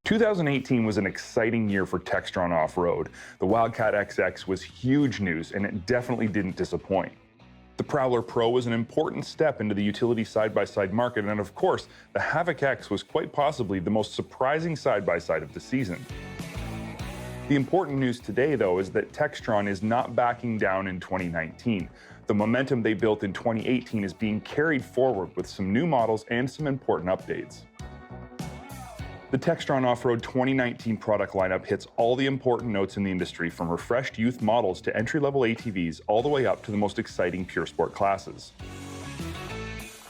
2018 was an exciting year for Textron Off Road. The Wildcat XX was huge news, and it definitely didn't disappoint. The Prowler Pro was an important step into the utility side-by-side market, and of course, the Havoc X was quite possibly the most surprising side-by-side of the season. The important news today, though, is that Textron is not backing down in 2019. The momentum they built in 2018 is being carried forward with some new models and some important updates. The Textron Off Road 2019 product lineup hits all the important notes in the industry, from refreshed youth models to entry-level ATVs, all the way up to the most exciting pure sport classes.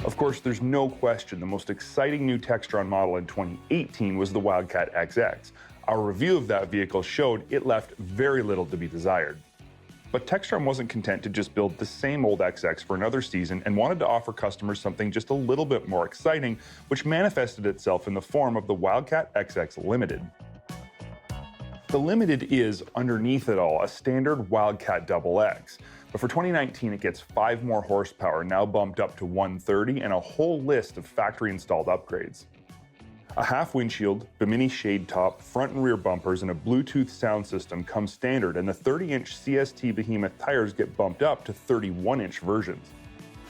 Of course, there's no question the most exciting new Textron model in 2018 was the Wildcat XX. Our review of that vehicle showed it left very little to be desired. But Textron wasn't content to just build the same old XX for another season and wanted to offer customers something just a little bit more exciting, which manifested itself in the form of the Wildcat XX Limited. The Limited is, underneath it all, a standard Wildcat Double X. But for 2019, it gets 5 more horsepower, now bumped up to 130, and a whole list of factory-installed upgrades. A half windshield, bimini shade top, front and rear bumpers, and a Bluetooth sound system come standard, and the 30-inch CST Behemoth tires get bumped up to 31-inch versions.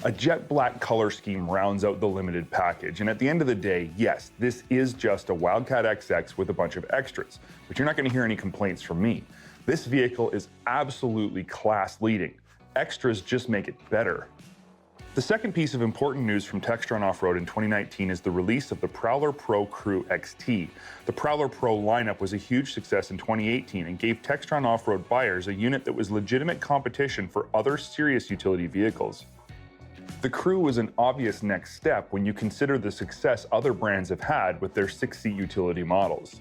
A jet black color scheme rounds out the Limited package, and at the end of the day, yes, this is just a Wildcat XX with a bunch of extras, but you're not going to hear any complaints from me. This vehicle is absolutely class-leading. Extras just make it better. The second piece of important news from Textron Off Road in 2019 is the release of the Prowler Crew XT. The Prowler Pro lineup was a huge success in 2018 and gave Textron Off Road buyers a unit that was legitimate competition for other serious utility vehicles. The Crew was an obvious next step when you consider the success other brands have had with their 6-seat utility models.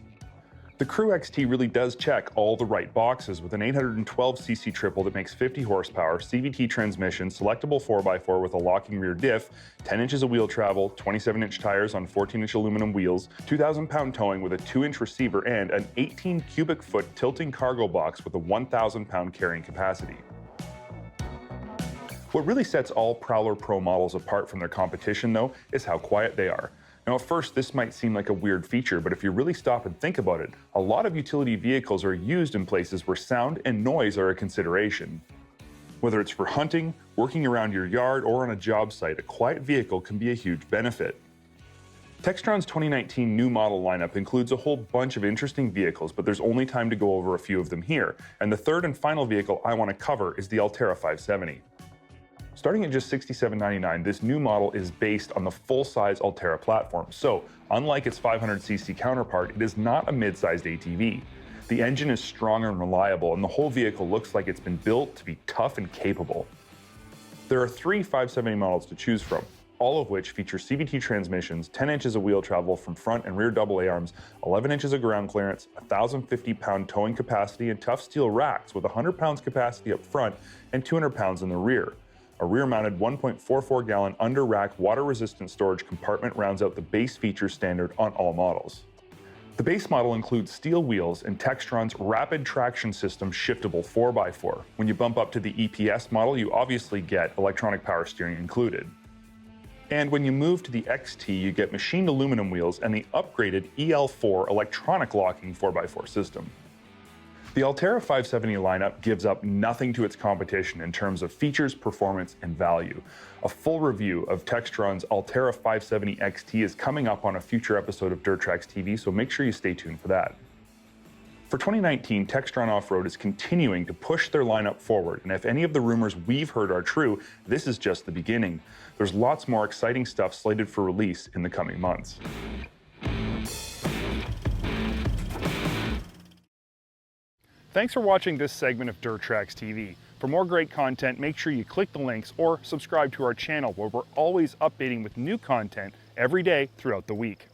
The Crew XT really does check all the right boxes with an 812cc triple that makes 50 horsepower, CVT transmission, selectable 4x4 with a locking rear diff, 10 inches of wheel travel, 27-inch tires on 14-inch aluminum wheels, 2,000-pound towing with a 2-inch receiver, and an 18 cubic foot tilting cargo box with a 1,000-pound carrying capacity. What really sets all Prowler Pro models apart from their competition, though, is how quiet they are. Now, at first, this might seem like a weird feature, but if you really stop and think about it, a lot of utility vehicles are used in places where sound and noise are a consideration. Whether it's for hunting, working around your yard, or on a job site, a quiet vehicle can be a huge benefit. Textron's 2019 new model lineup includes a whole bunch of interesting vehicles, but there's only time to go over a few of them here, and the third and final vehicle I want to cover is the Altera 570. Starting at just $67.99, this new model is based on the full-size Altera platform, so unlike its 500cc counterpart, it is not a mid-sized ATV. The engine is strong and reliable, and the whole vehicle looks like it's been built to be tough and capable. There are 3 570 models to choose from, all of which feature CVT transmissions, 10 inches of wheel travel from front and rear double A-arms, 11 inches of ground clearance, 1,050-pound towing capacity, and tough steel racks with 100 pounds capacity up front and 200 pounds in the rear. A rear-mounted 1.44-gallon under-rack water-resistant storage compartment rounds out the base feature standard on all models. The base model includes steel wheels and Textron's rapid traction system shiftable 4x4. When you bump up to the EPS model, you obviously get electronic power steering included. And when you move to the XT, you get machined aluminum wheels and the upgraded EL4 electronic locking 4x4 system. The Altera 570 lineup gives up nothing to its competition in terms of features, performance, and value. A full review of Textron's Altera 570 XT is coming up on a future episode of Trax TV, so make sure you stay tuned for that. For 2019, Textron Off Road is continuing to push their lineup forward, and if any of the rumors we've heard are true, this is just the beginning. There's lots more exciting stuff slated for release in the coming months. Thanks for watching this segment of Trax TV. For more great content, make sure you click the links or subscribe to our channel, where we're always updating with new content every day throughout the week.